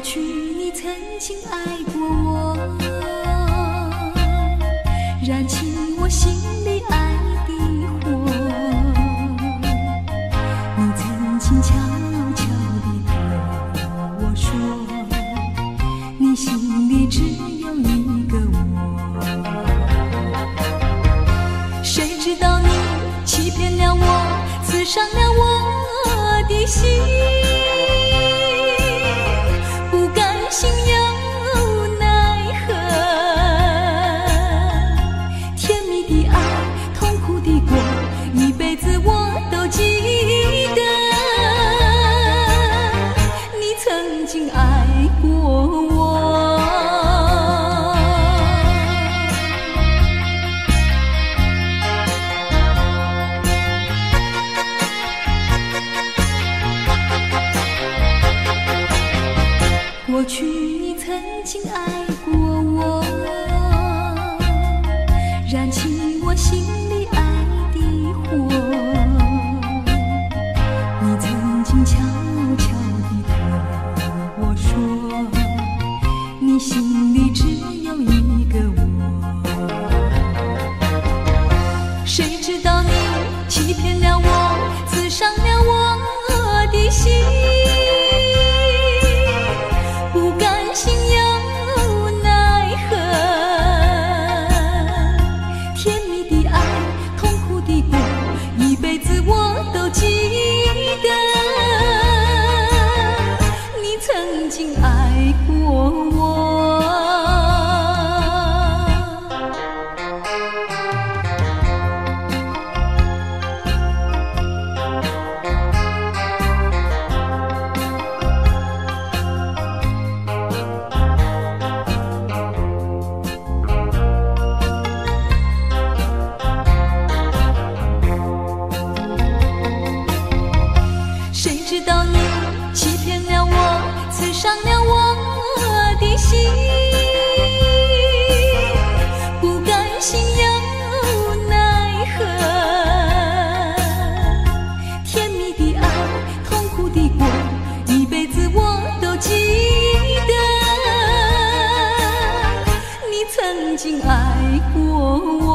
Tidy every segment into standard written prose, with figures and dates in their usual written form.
去你曾经爱过我，燃起我心里爱的火。你曾经悄悄地对我说，你心里只有一个我。谁知道你欺骗了我，刺伤了我的心。心有奈何，甜蜜的爱，痛苦的过，一辈子我都记得。你曾经爱过我，过去你曾经爱过我，燃起我心里爱的火。你曾经悄悄地对我说，你心里只有一个我。谁知道你欺骗了我，刺伤了我的心。心有奈何，甜蜜的爱，痛苦的过，一辈子我都记得。你曾经爱过我。谁知道你欺骗了我，刺伤了我的心，不甘心有奈何，甜蜜的爱，痛苦的过，一辈子我都记得。你曾经爱过我。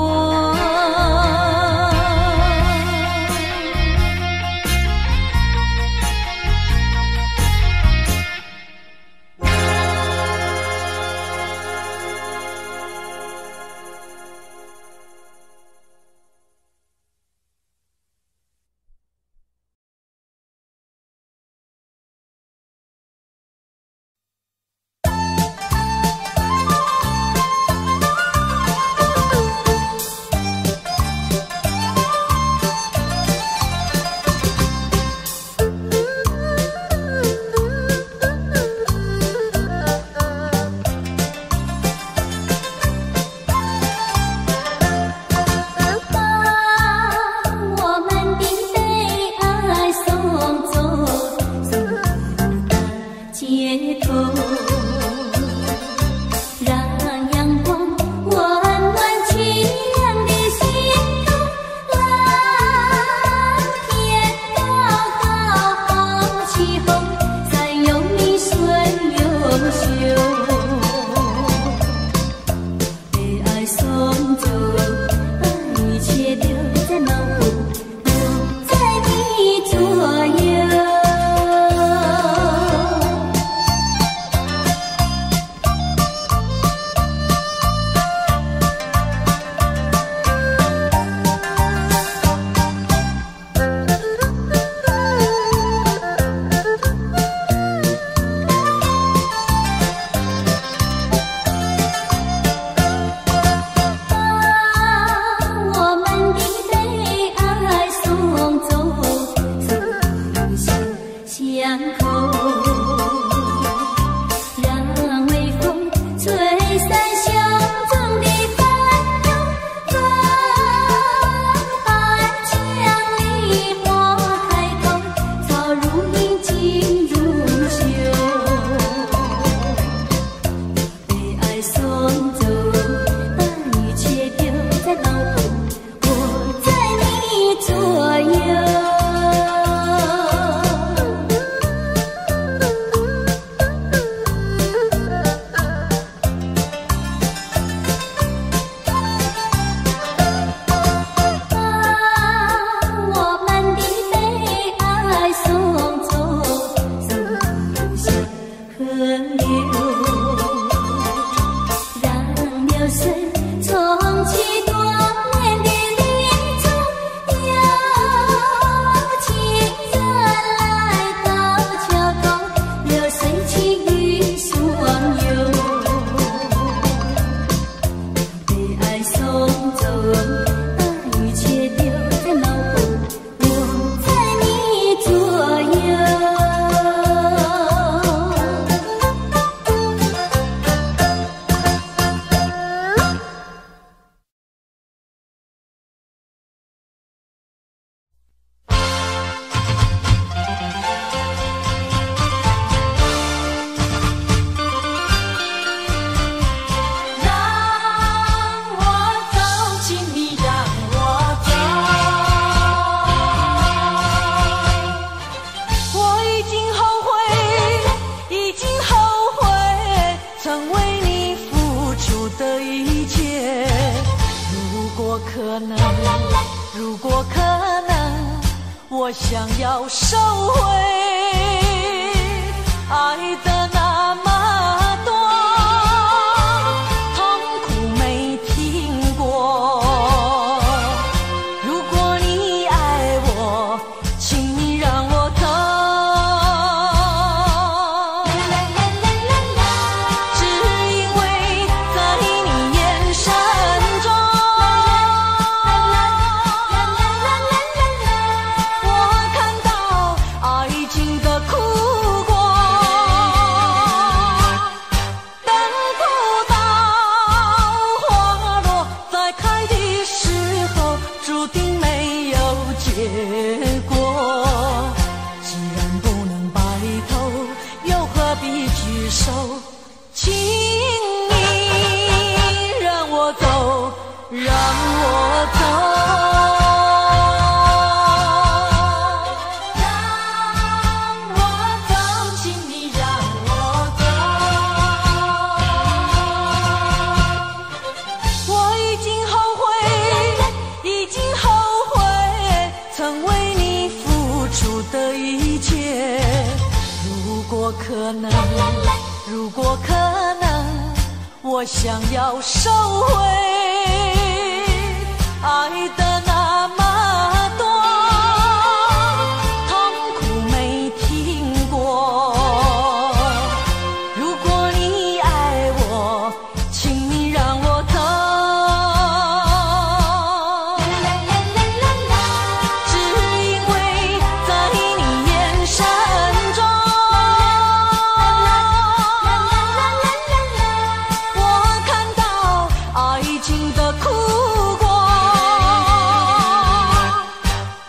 可能，如果可能，我想要收回爱的那么多，痛苦没听过。如果你爱我，请你让我走。只因为在你眼神中，我看到爱情的苦果。等不到花落再开的时候，注定没有结果。既然不能白头，又何必举手？请你让我走，让我走，让我走，请你让我走。我已经后悔，已经后悔，曾为你付出的一切。如果可能，如果可能，我想要收回爱的那么多，痛苦没听过。如果你爱我，请你让我走。只因为在你眼神中，我看到爱情的苦果。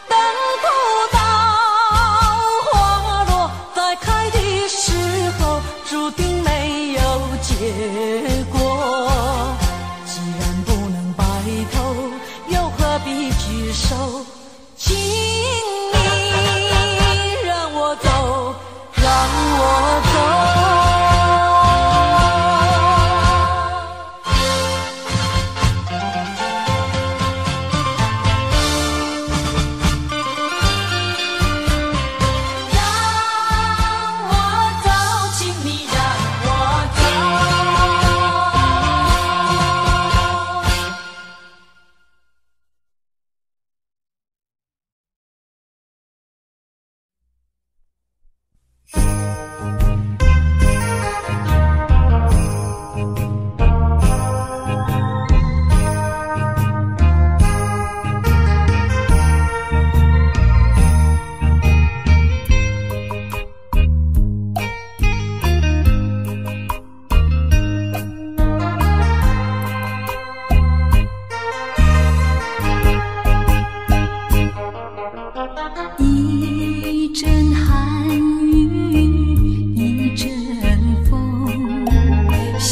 等不到花落再开的时候，注定没有结果。既然不能白头，又何必举手？请你让我走，让我走。让我走，请你让我走。一阵寒雨，一阵风，相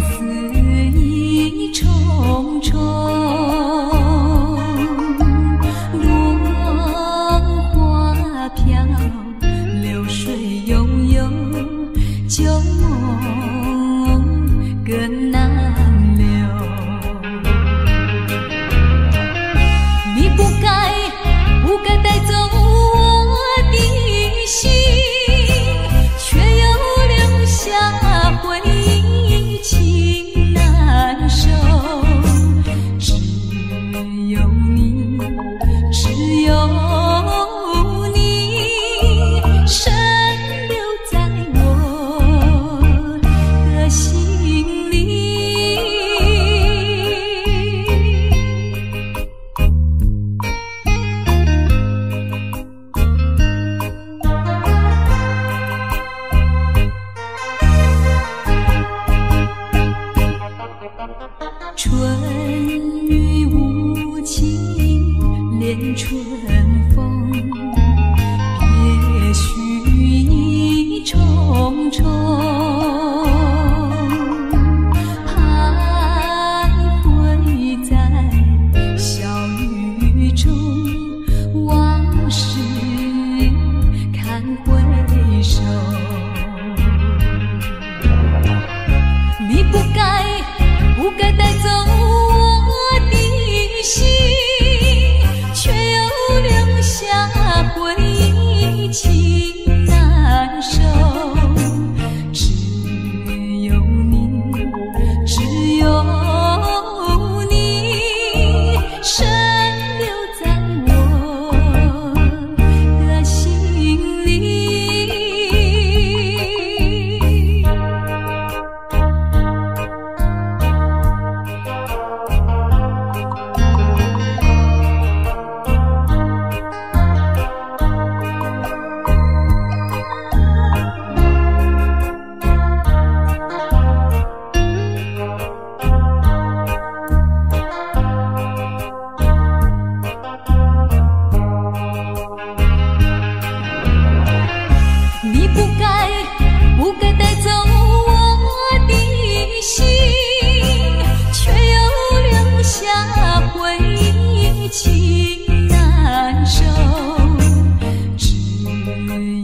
思意重重。落花飘，流水悠悠，旧梦更难留。你不该带走我的心，却又留下回忆，情难收。只有你，只有你，深留在我的心里。春雨无情恋春风，别绪意重重。徘徊在小雨中，往事看回首。你不该带走我的心。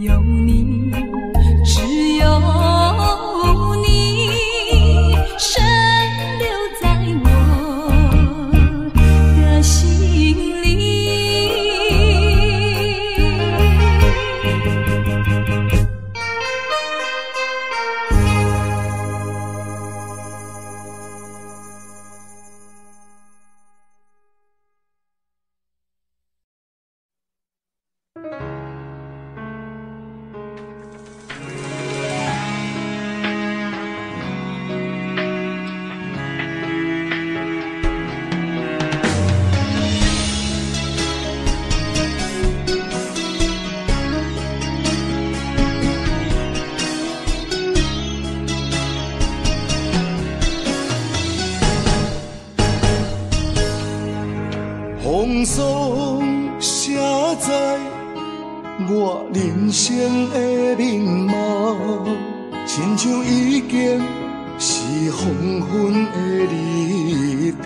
有你，只有你深留在我的心里。风霜写在我人生的面貌，亲像已经是黄昏的日头。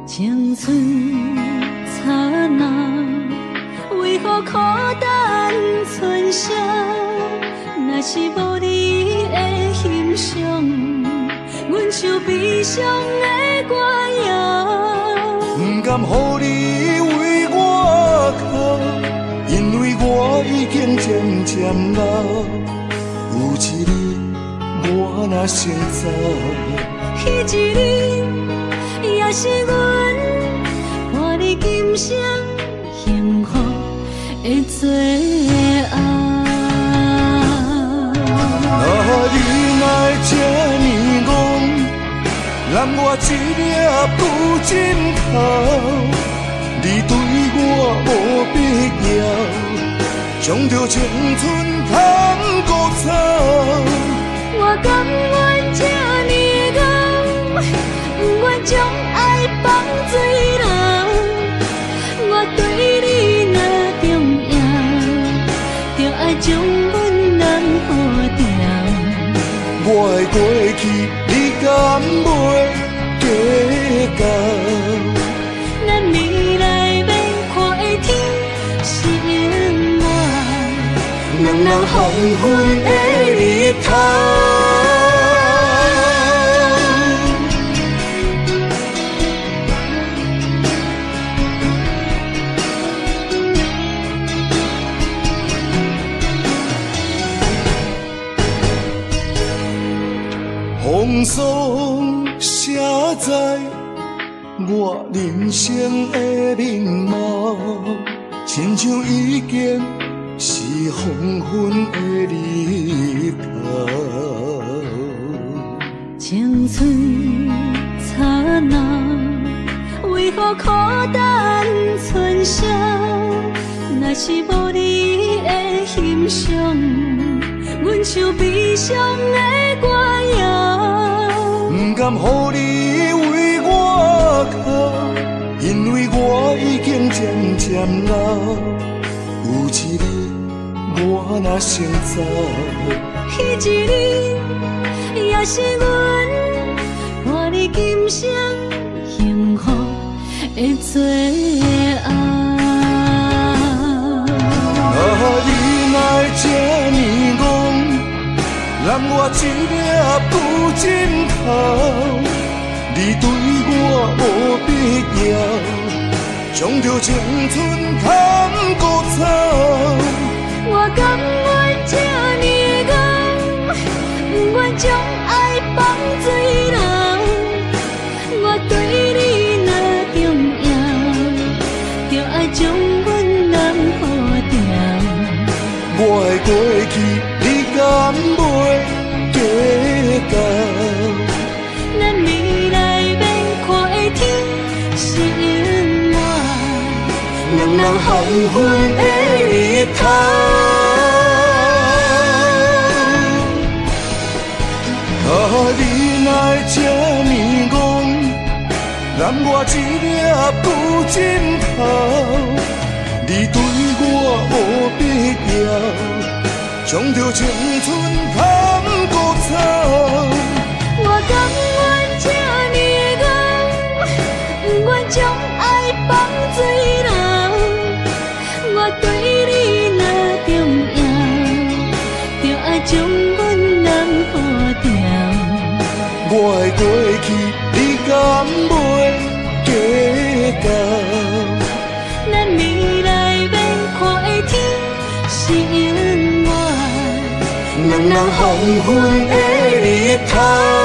青春刹那，为何孤单存剩？若是无你的欣赏，阮就悲伤的歌谣。不甘予你为我哭，因为我已经渐渐老。有一日我若先走，彼一日也是阮伴你今生幸福的最后。你来这呢戆，揽我一粒不枕头。你对我无必要，将着青春通孤草。我甘愿这呢戆，不愿将爱放水流。我对你若重要，就爱将阮人保掉。我的过去，你敢袂计较？咱未来要看的天是我，人人黄昏的日头。风霜写在我人生的面貌，亲像已经是黄昏的日头。青春刹那，为何孤单存剩？若是无你的欣赏，阮像悲伤的歌谣。不甘予你为我哭，因为我已经渐渐老。有一日我若先走，彼一日也是阮伴你今生幸福的最后。你来这呢戆，揽我一粒不枕头。你对我无必要，将着青春通孤草。我甘愿这呢戆，不愿将爱放水流。我对你若重要，就爱将阮人保掉。我的过去，你敢袂计较？咱未来要看的天是我，人人黄昏的日头。你来这呢戆，揽我一粒不枕头。你对我无必要，将着青春通孤草。我甘愿这呢戆，不愿将爱放水流。我对你两人黄昏的日头。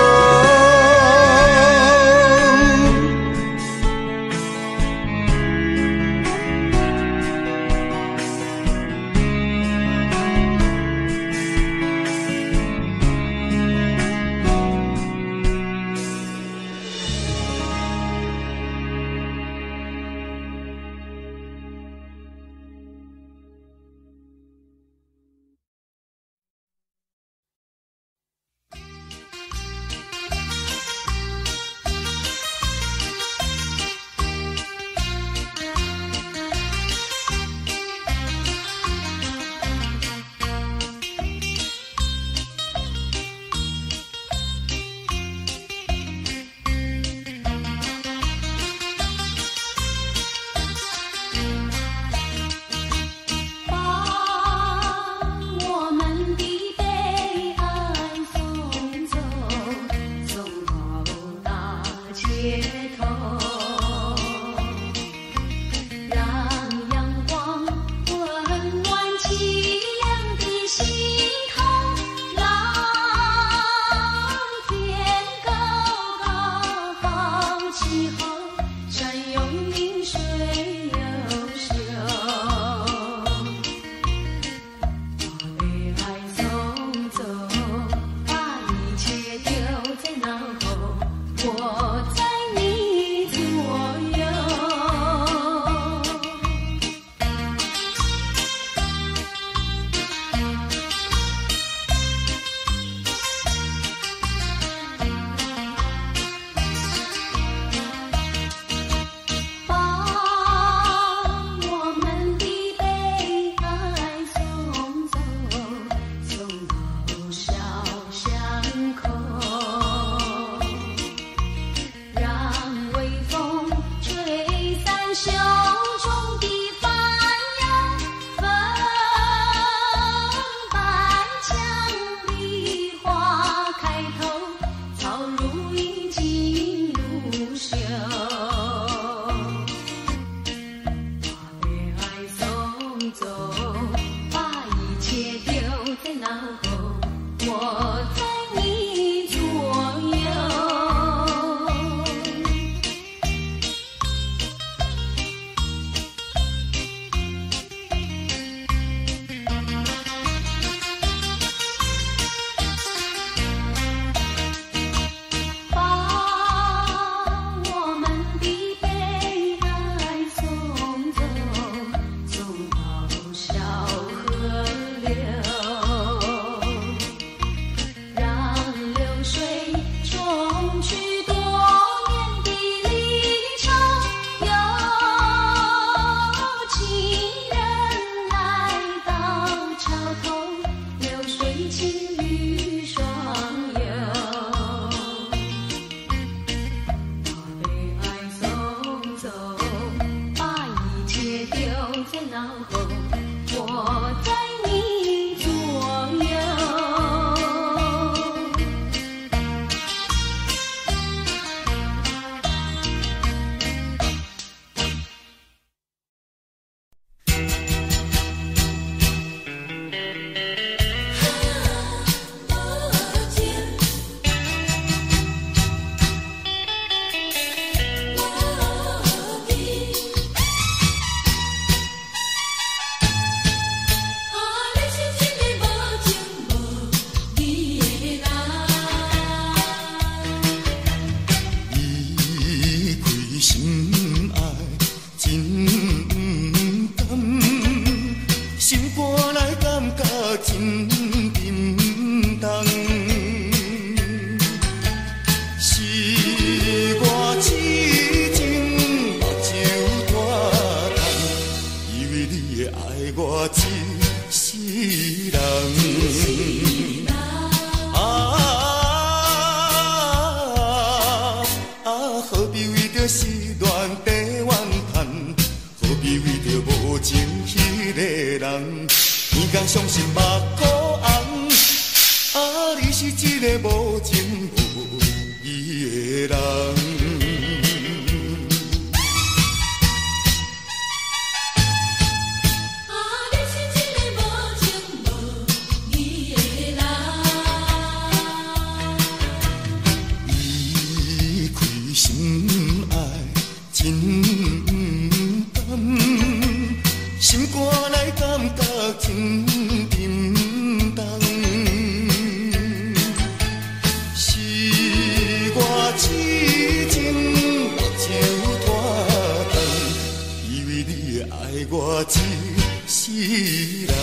人。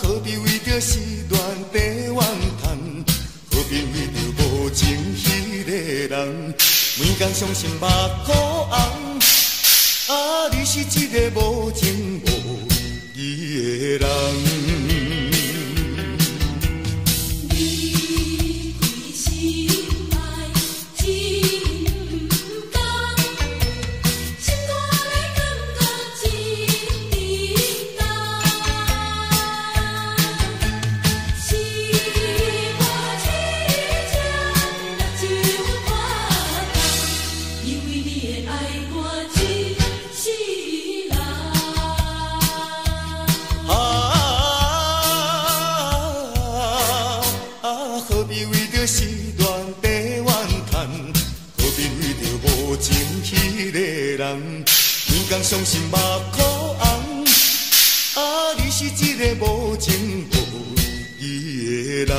何必为着时段地怨叹？何必为着无情迄个人？每天伤心目眶红。你是一个无情无义的人。何必为着时段地怨叹？何必为着无情迄个人？每天伤心目眶红。你是一个无情无义的人。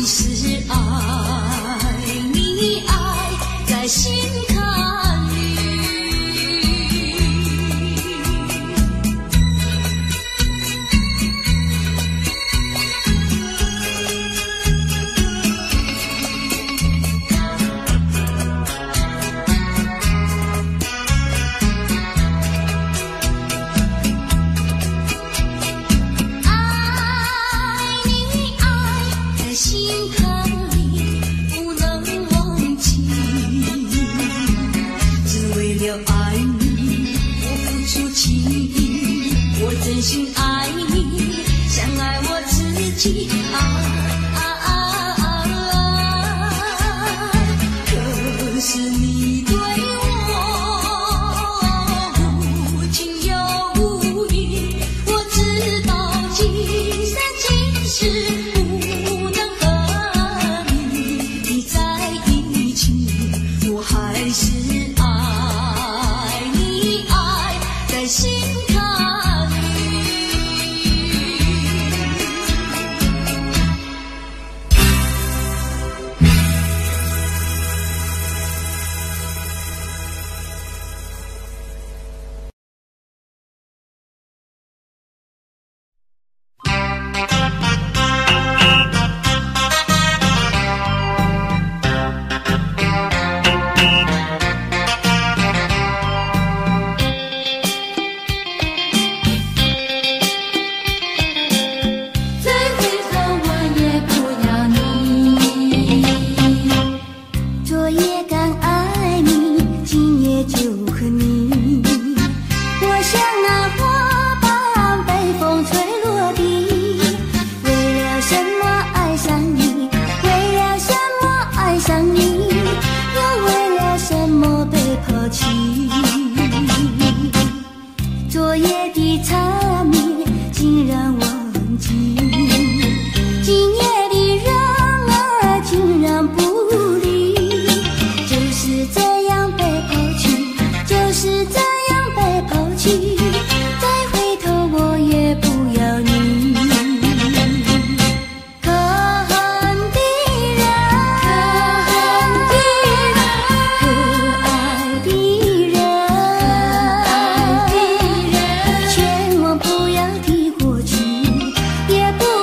是爱你，爱在心坎里。真心爱你，像爱我自己可是你对我无情又无义，我知道今生今世不能和你在一起，我还是爱你，爱在心坎。也不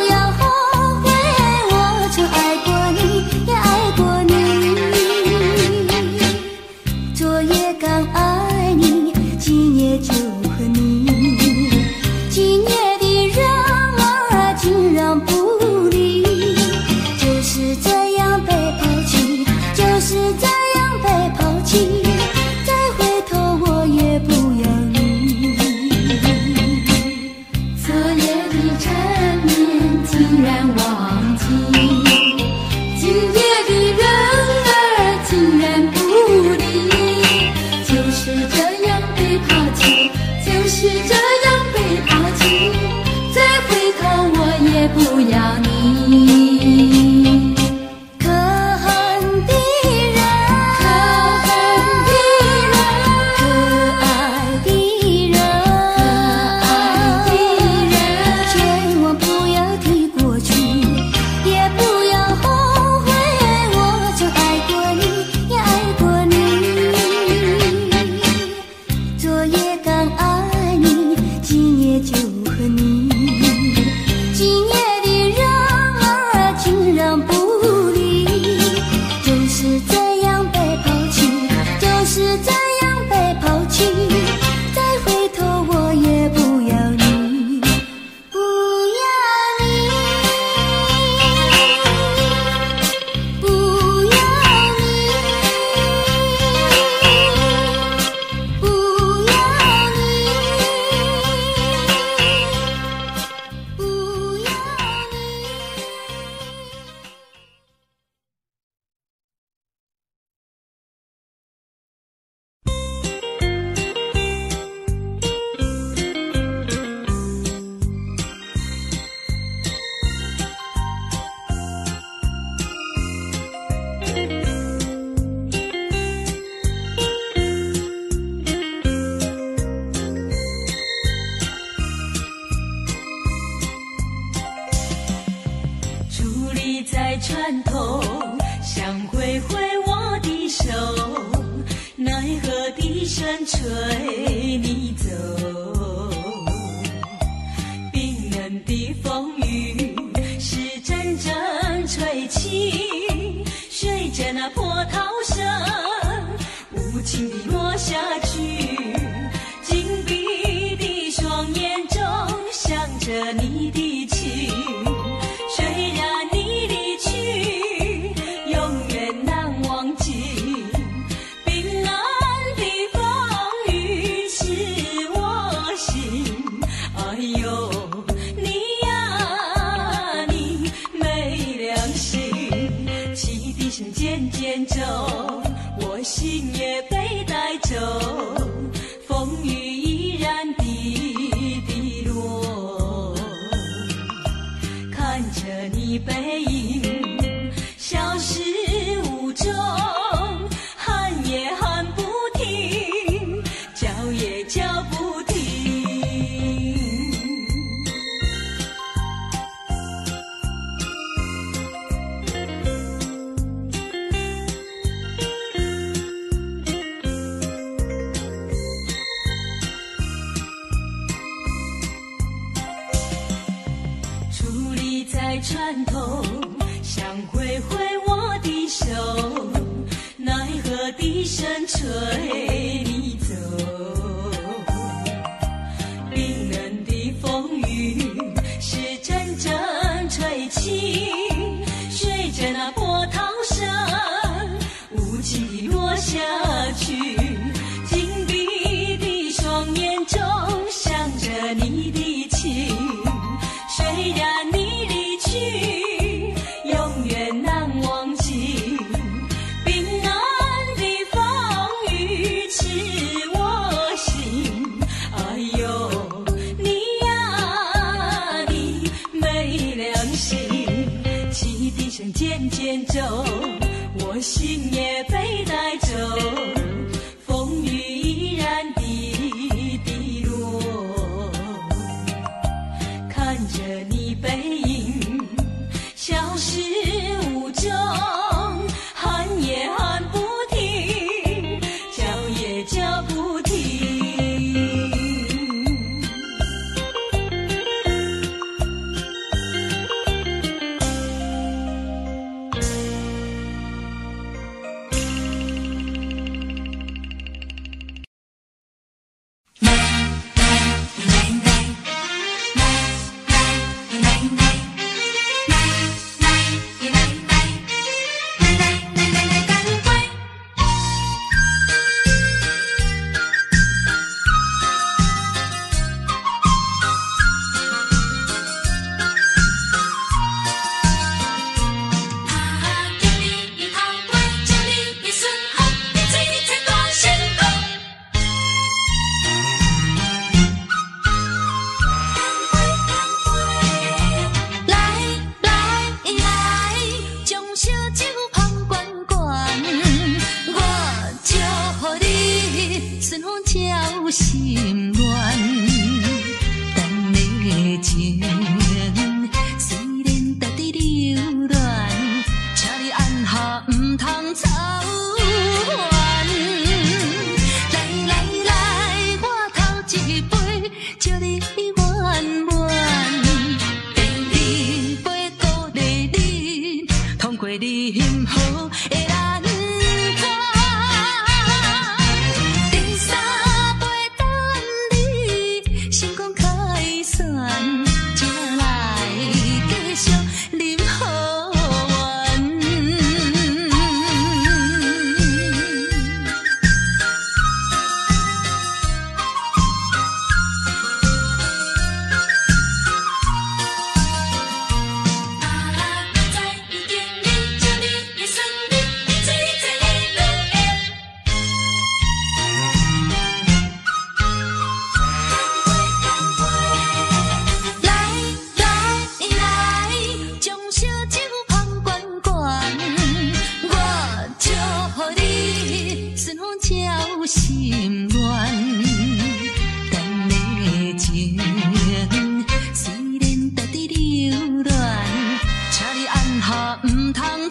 力在船头，想挥挥我的手，奈何笛声吹你走。冰冷的风雨是阵阵吹起，随着那波涛声无情地落下去。紧闭的双眼中想着你的情，虽然你离去永远难忘记。冰冷的风雨刺我心，哎呦你呀你没良心。汽笛声渐渐走，我心也被带走，风雨依然滴滴落。看着你背影消失无踪，喊也喊不停，叫也叫不停。矗立在船头，想挥挥我的手，奈何笛声吹你走。冰冷的风雨是阵阵吹起，随着那波涛声无情地落下去。紧闭的双眼中想着你的情，虽然你离去永远难忘记。冰冷的风雨刺我心，哎呦你呀你没良心。汽笛声渐渐走，我心也被带走，风雨依然滴滴落。看着你背影消失无踪，喊也喊不停，叫也叫不停。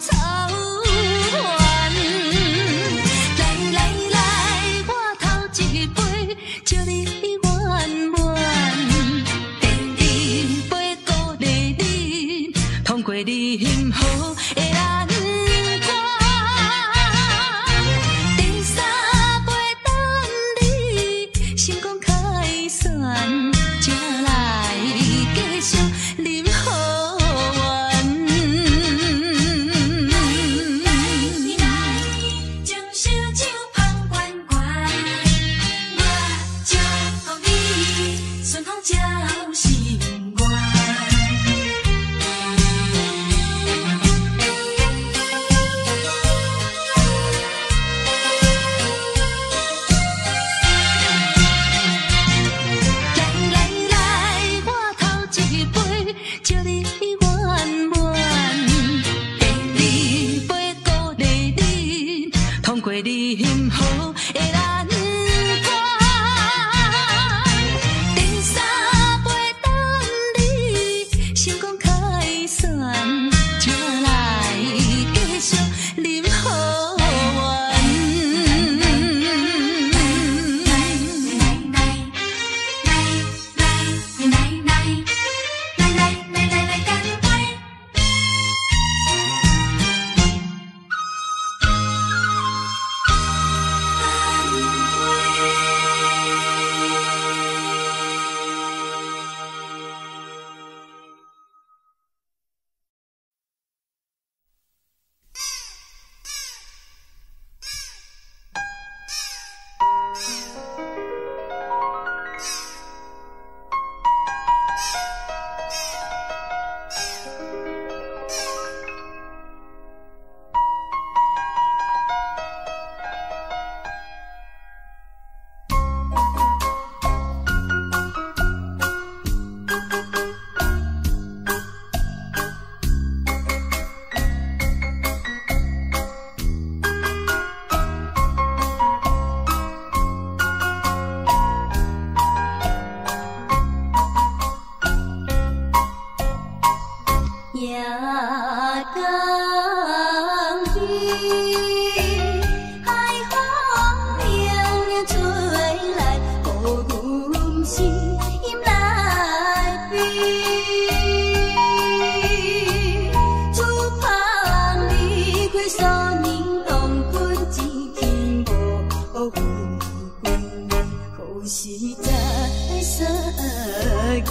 草原。来来来，我头一杯，祝你圆满。第二杯鼓励你，通过你幸福的难关。第三杯等你成功开选，才来继续饮好运。将烧酒捧悬悬，我祝福你顺风照心愿。来来来，我头一杯，祝你圆满。第二杯鼓励你，通过你幸福的难关。第三杯等你成功开选，才来继续饮好运。来干杯！夜更雨，海风凉吹来，予阮心内悲。厝旁离开少年当困，一天无回归，好时在失去。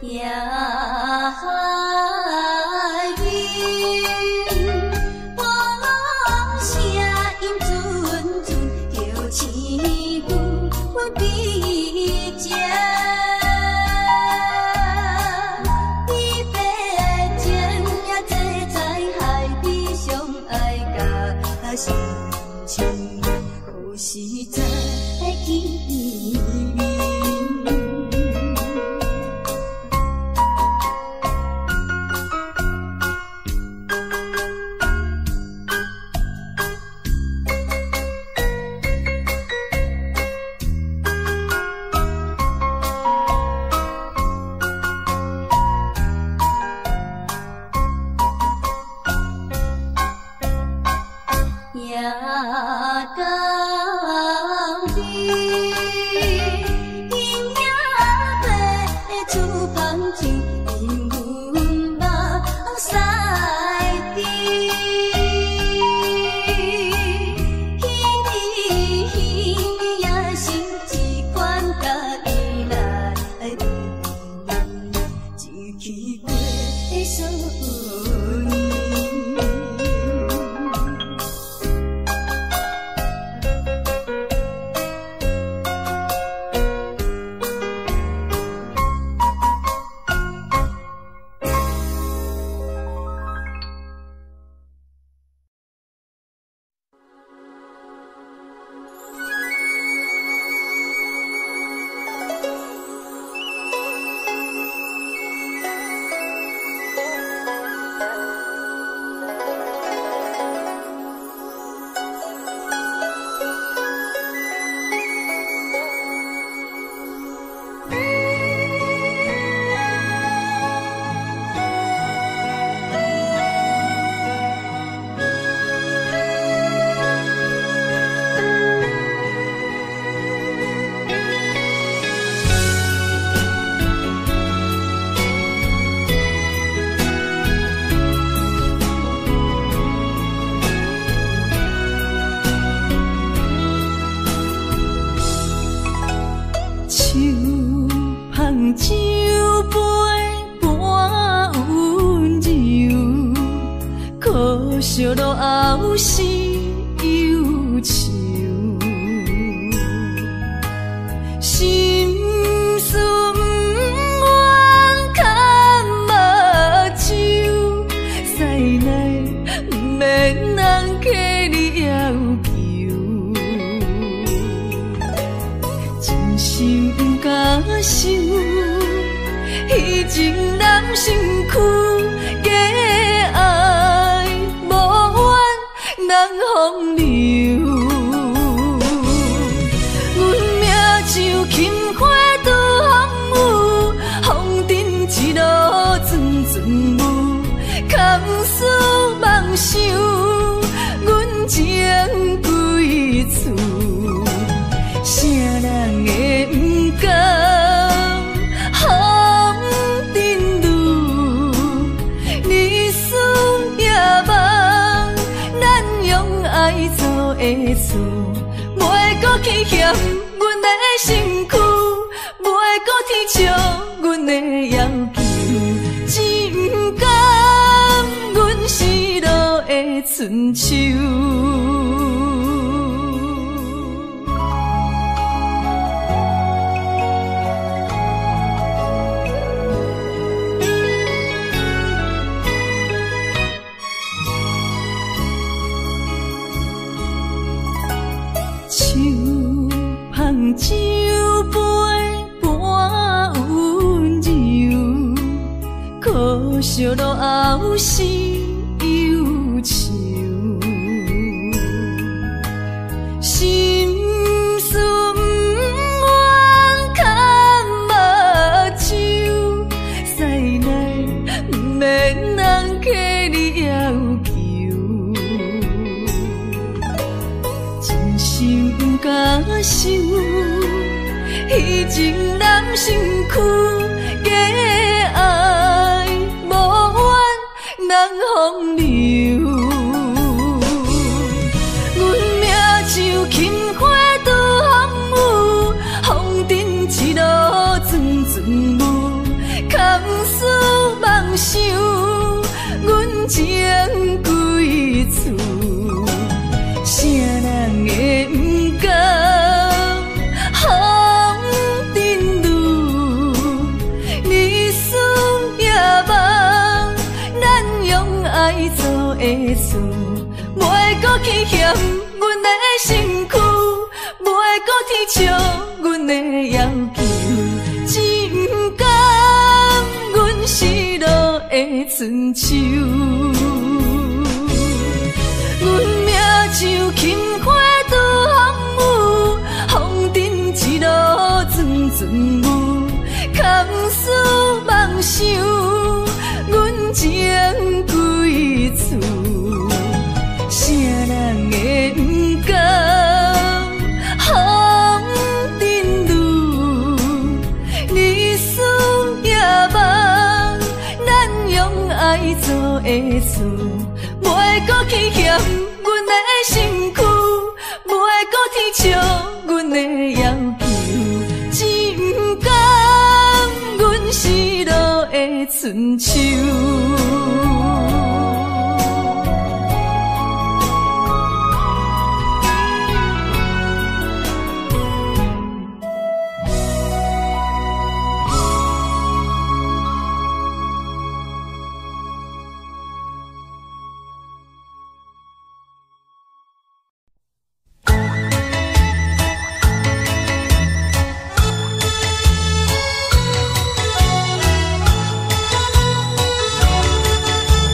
夜海边，波浪声音阵阵，叫青云阮比这。你变情也坐在海边，相爱甲心情，好时在见面。烧落后是忧愁，心事不愿牵目睭，使来不免人客你要求，真心不敢想，彼情难身躯。 风流，阮命像轻花拄风雨，风尘一路阵阵雾，空思梦想，阮情归厝，啥人会不甘风尘路，日思夜梦。 爱做的错，袂搁去嫌阮的身躯，袂搁天笑阮的要求，只不甘阮失落的春秋。 酒杯半温柔，可惜落后是忧愁，心事不愿牵目睭，使来不免人客你要求，真心不敢想。 彼情难身躯，假爱无怨人风流。阮命像轻花拄风雨，风尘一路阵阵雾，空思梦想，阮情归厝，啥人会不甘？ 爱做的错，袂搁去嫌阮的身躯，袂搁天笑阮的要求，只不甘阮失落的春秋。阮命像轻花拄风雨，风尘一路阵阵雾，空思梦想，阮情归厝，啥人会不甘风尘路，日思夜梦，咱用爱做的错，袂搁去嫌阮的身躯，袂搁天笑阮的要求，只不甘阮失落的春秋。 我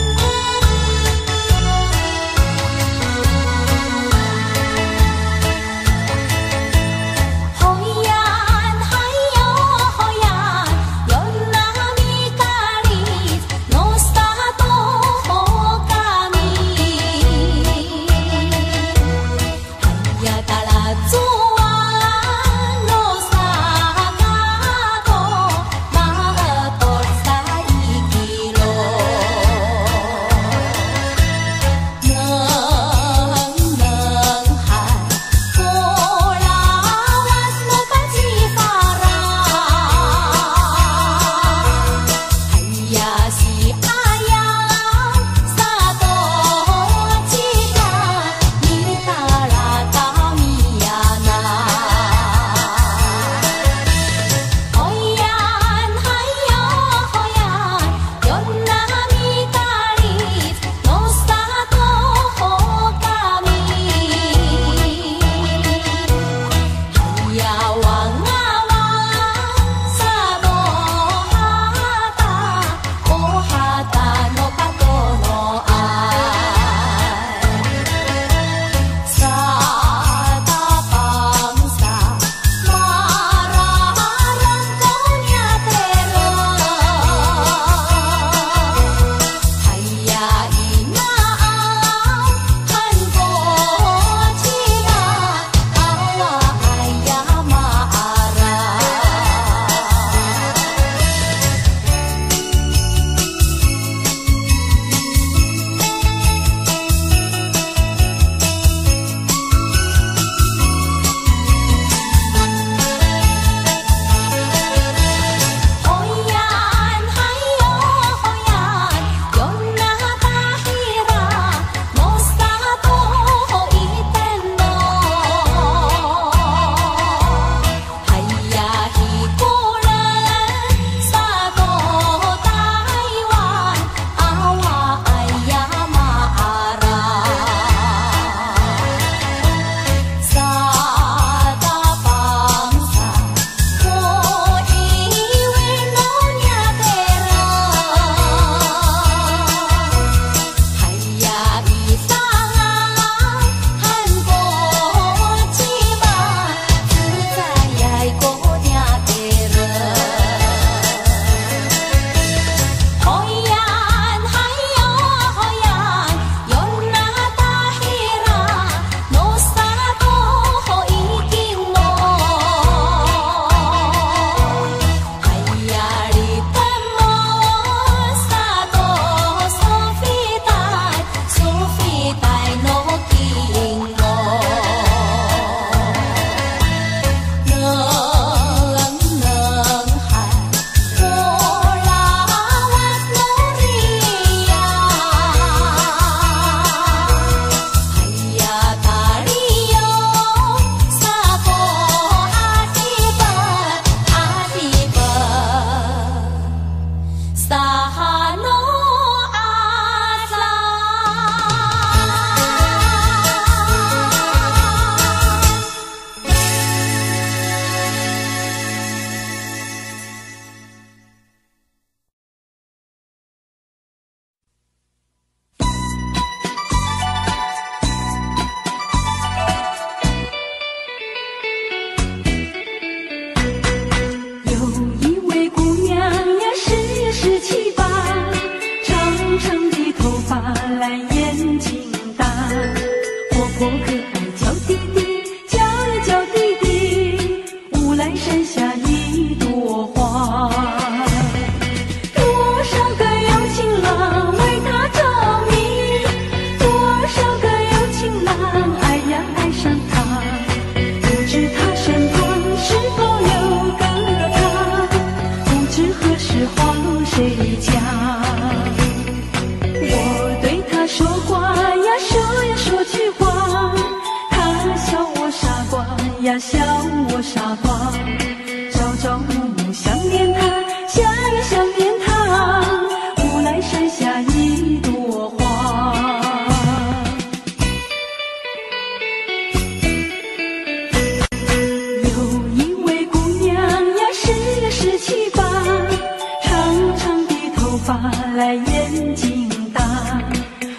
发来眼睛大，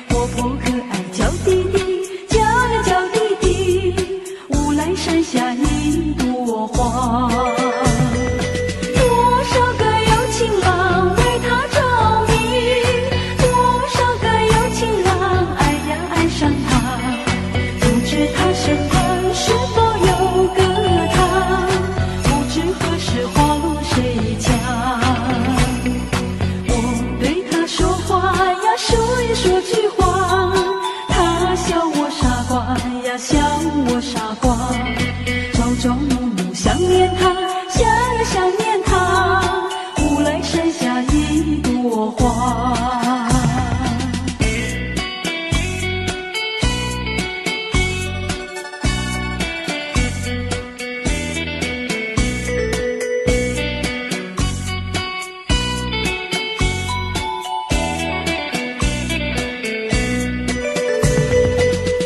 活泼可爱叫弟弟，叫呀叫弟弟，乌来山下一朵花。多少个有情郎为他着迷，多少个有情郎爱呀爱上他，不知他身旁是否有个他，不知何时花落谁家。我对他说话呀，说一说句话，他笑我傻瓜呀，笑我傻瓜，朝朝暮暮想念他，想呀想念他，乌来山下一朵花。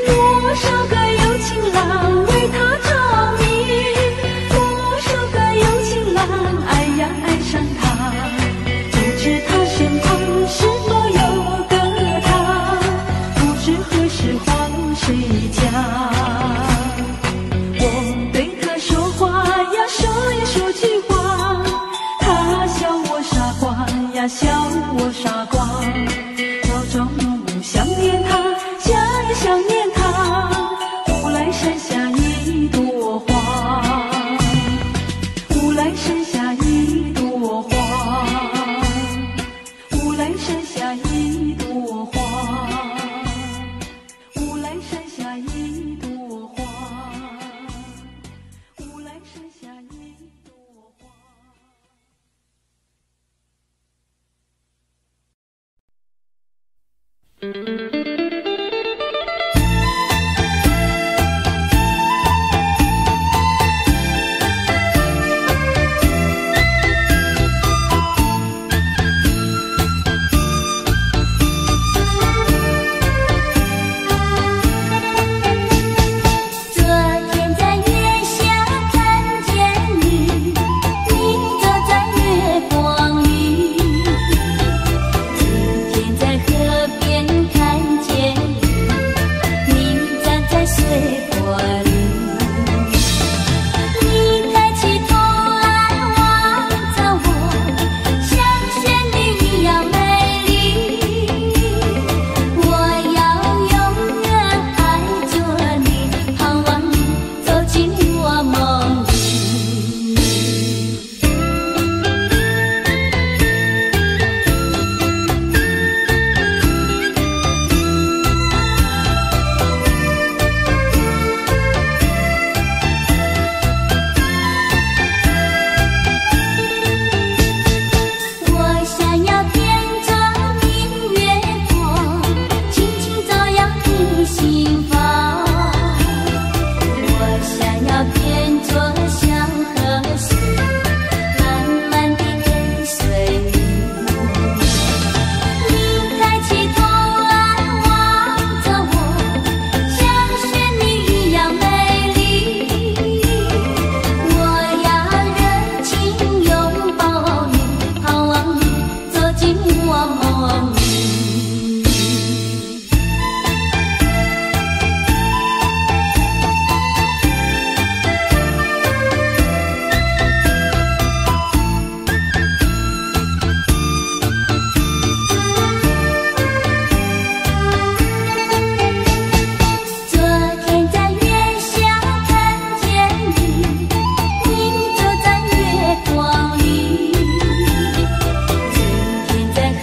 多少个有情郎为他着迷，多少个有情郎爱呀爱上他，不知他身旁是否有个他，不知何时花落谁家。我对他说话呀，说一说句话，他笑我傻瓜呀，笑我傻瓜，朝朝暮暮想念他，想呀想念他，乌来山下一朵花，乌来山下一朵花，乌来山下一朵花，乌来山下一朵花，乌来山下一朵花。昨天在月下看见你，你走在月光里。今天在河边看见你，你站在水波里。你抬起头来望着我，像仙女一样美丽。我要永远爱着你，盼望你走进我梦里。我想要变作明月光，轻轻照耀你心房。我想要变作小河水，慢慢地跟随你。你抬起头来望着我，像仙女一样美丽。我要热情拥抱你，盼望你走进我梦里。昨天在月下看见你，你走在月光里。今天在河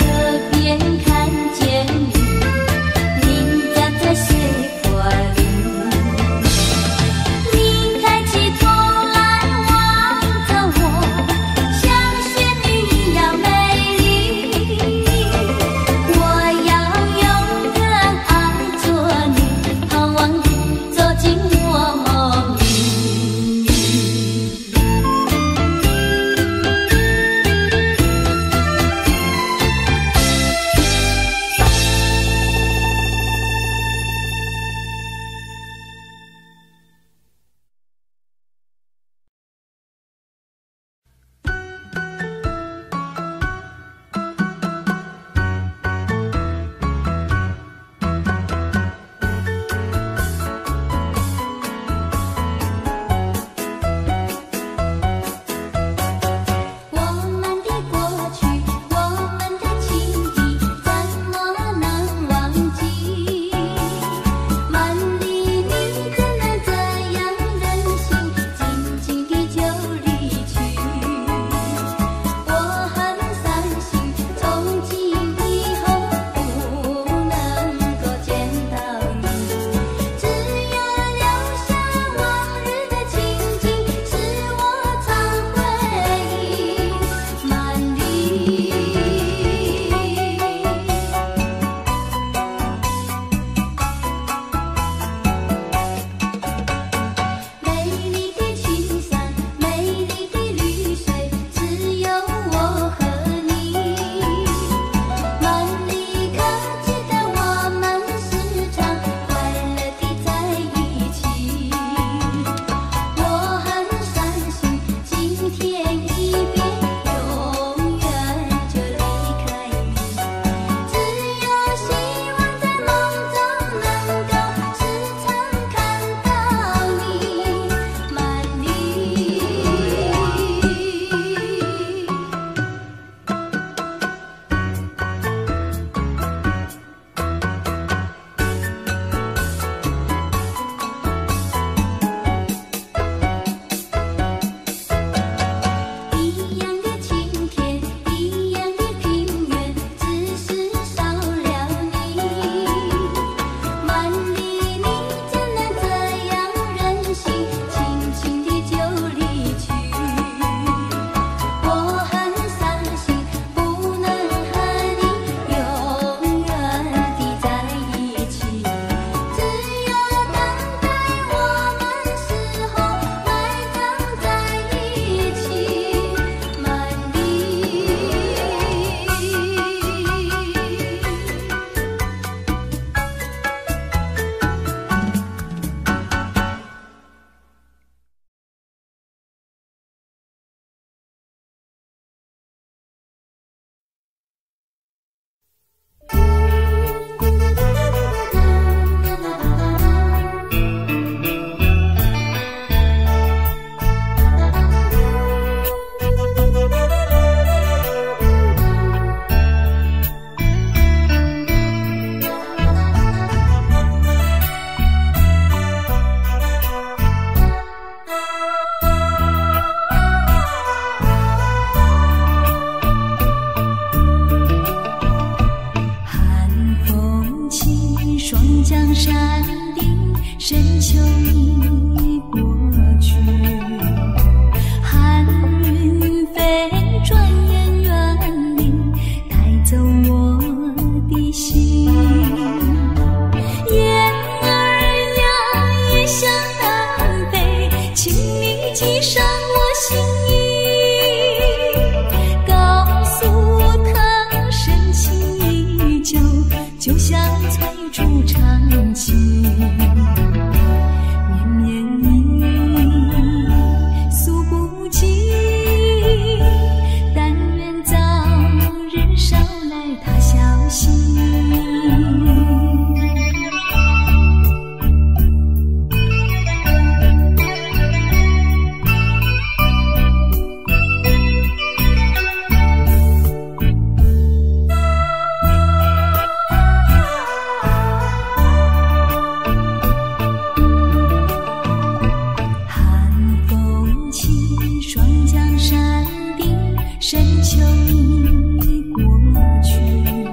江山顶，深秋已过去。寒云飞，转眼远离，带走我的心。雁儿呀，也想南飞，请你记上我心意，告诉他深情依旧，就像催促长情。绵绵意诉不尽，但愿早日捎来他消息。深秋已过去。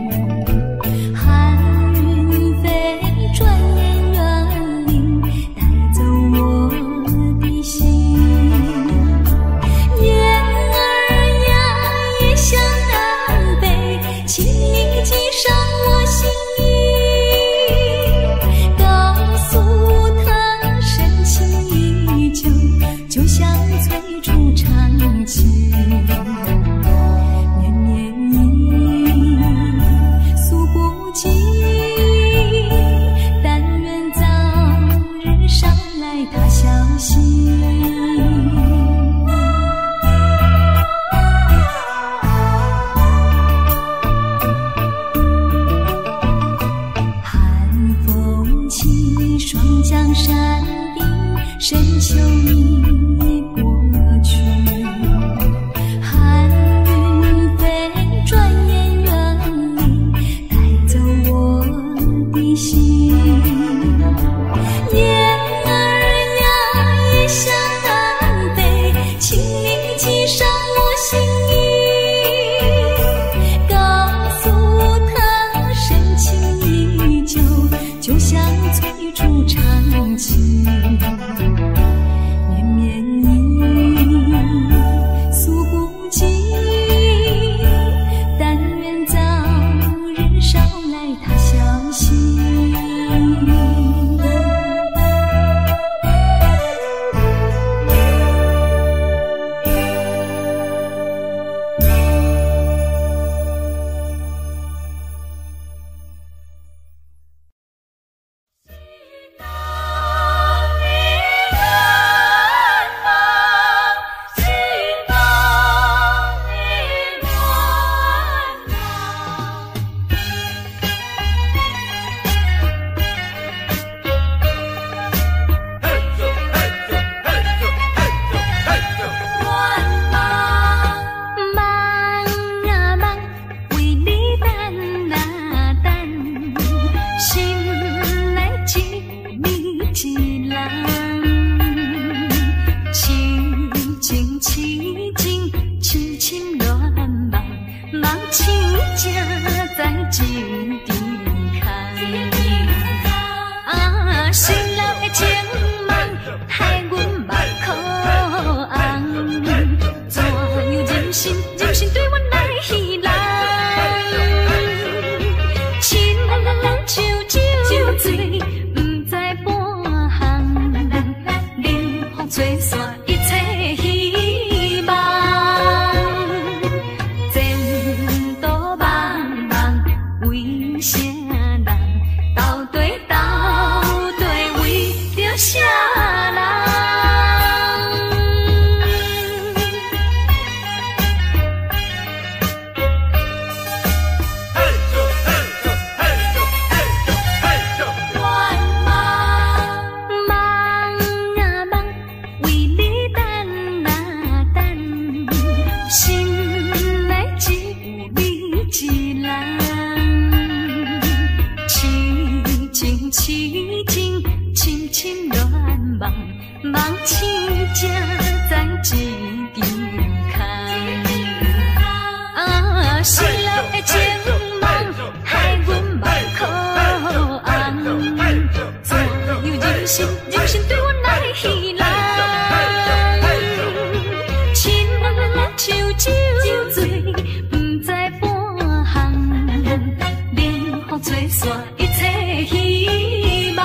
吹散一切希望。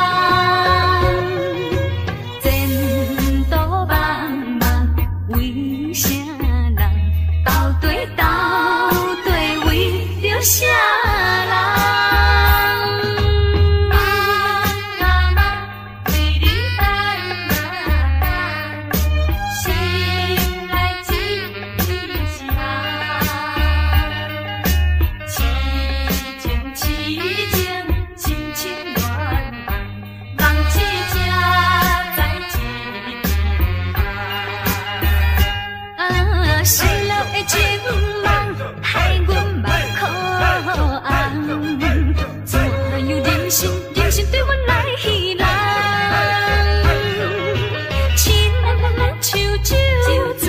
前途茫茫，为啥人斗对斗对为着啥人？人生对阮来戏人，亲像酒醉，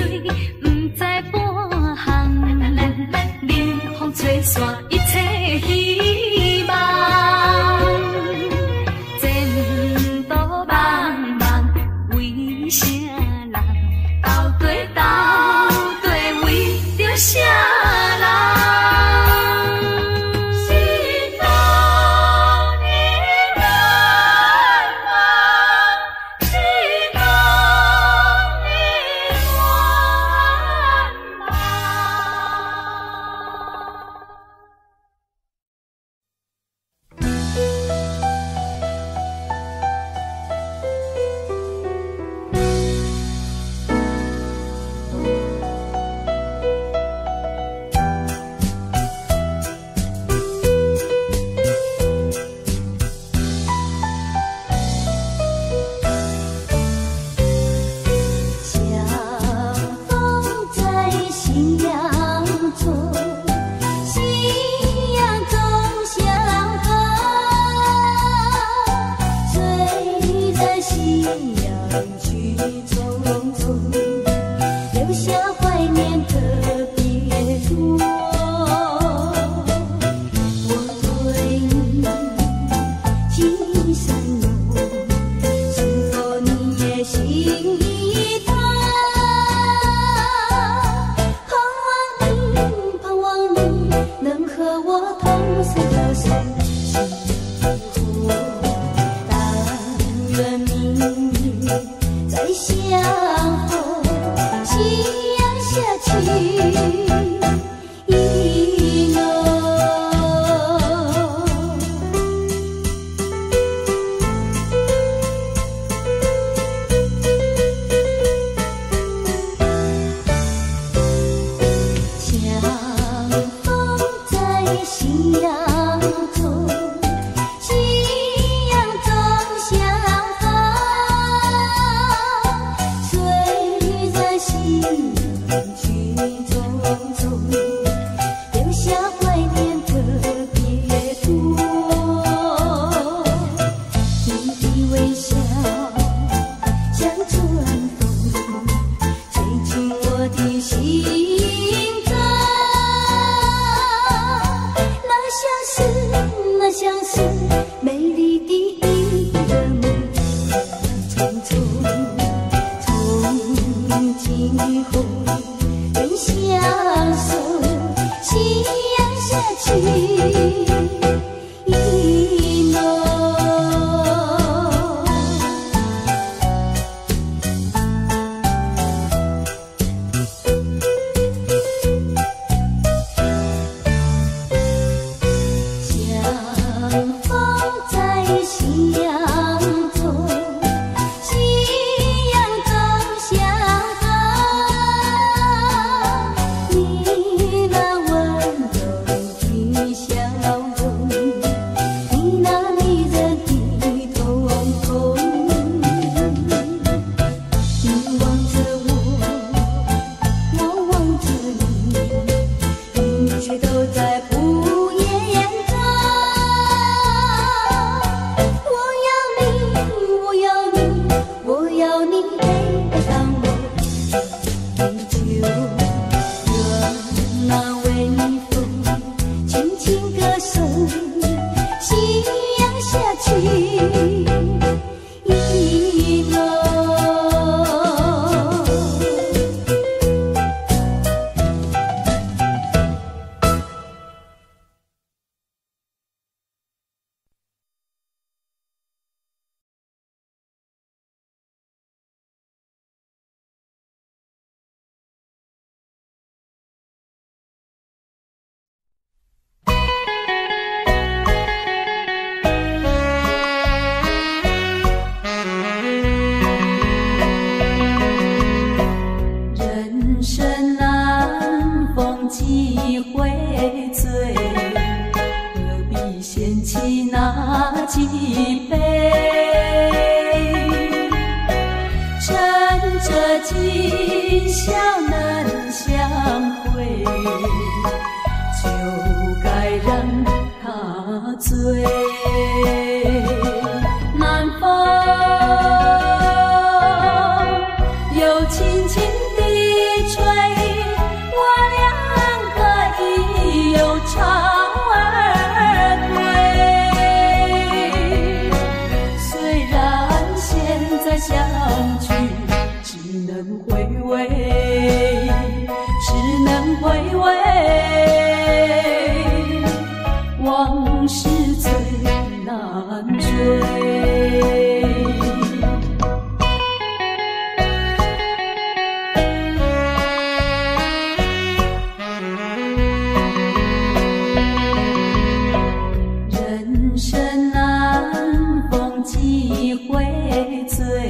不知半项，冷风吹散一切希望。前途茫茫，为啥人斗对斗对为着啥人？掀起那几杯，趁着今宵能相会，就该让他醉。南风又轻轻地吹，我两个已有巢儿归。虽然现在相聚，只能回味，只能回味。往事最难追。人生难逢几回醉，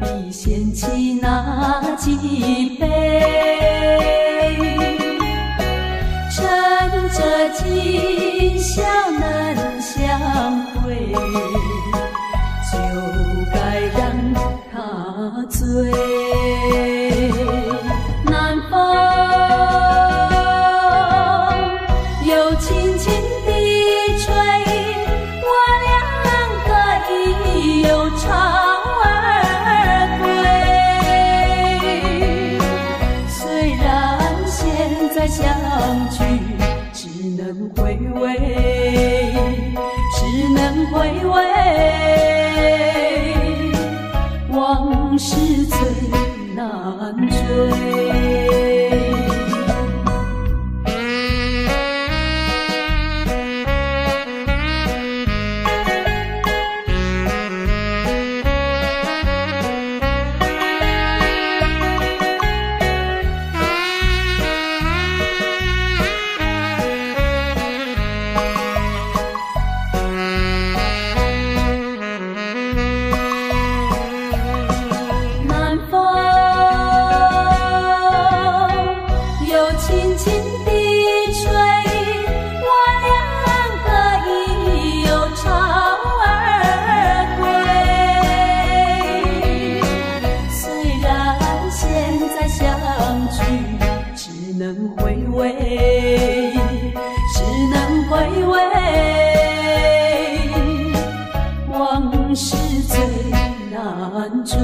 何必掀起那几杯？趁着今宵能相会，就该让他醉。南风又轻轻地吹，我两个已有巢儿归。虽然现在相聚，只能回味，只能回味。往事最难追。往事最难追。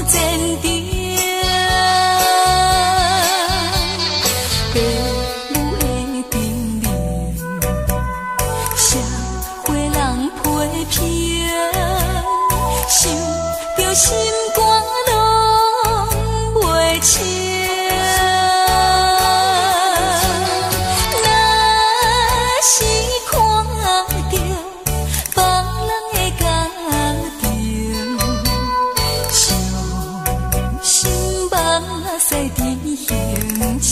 前程。父母的叮咛，社会人批评，想着心肝拢袂清。若是看着别人的家庭，伤心目屎甜行情。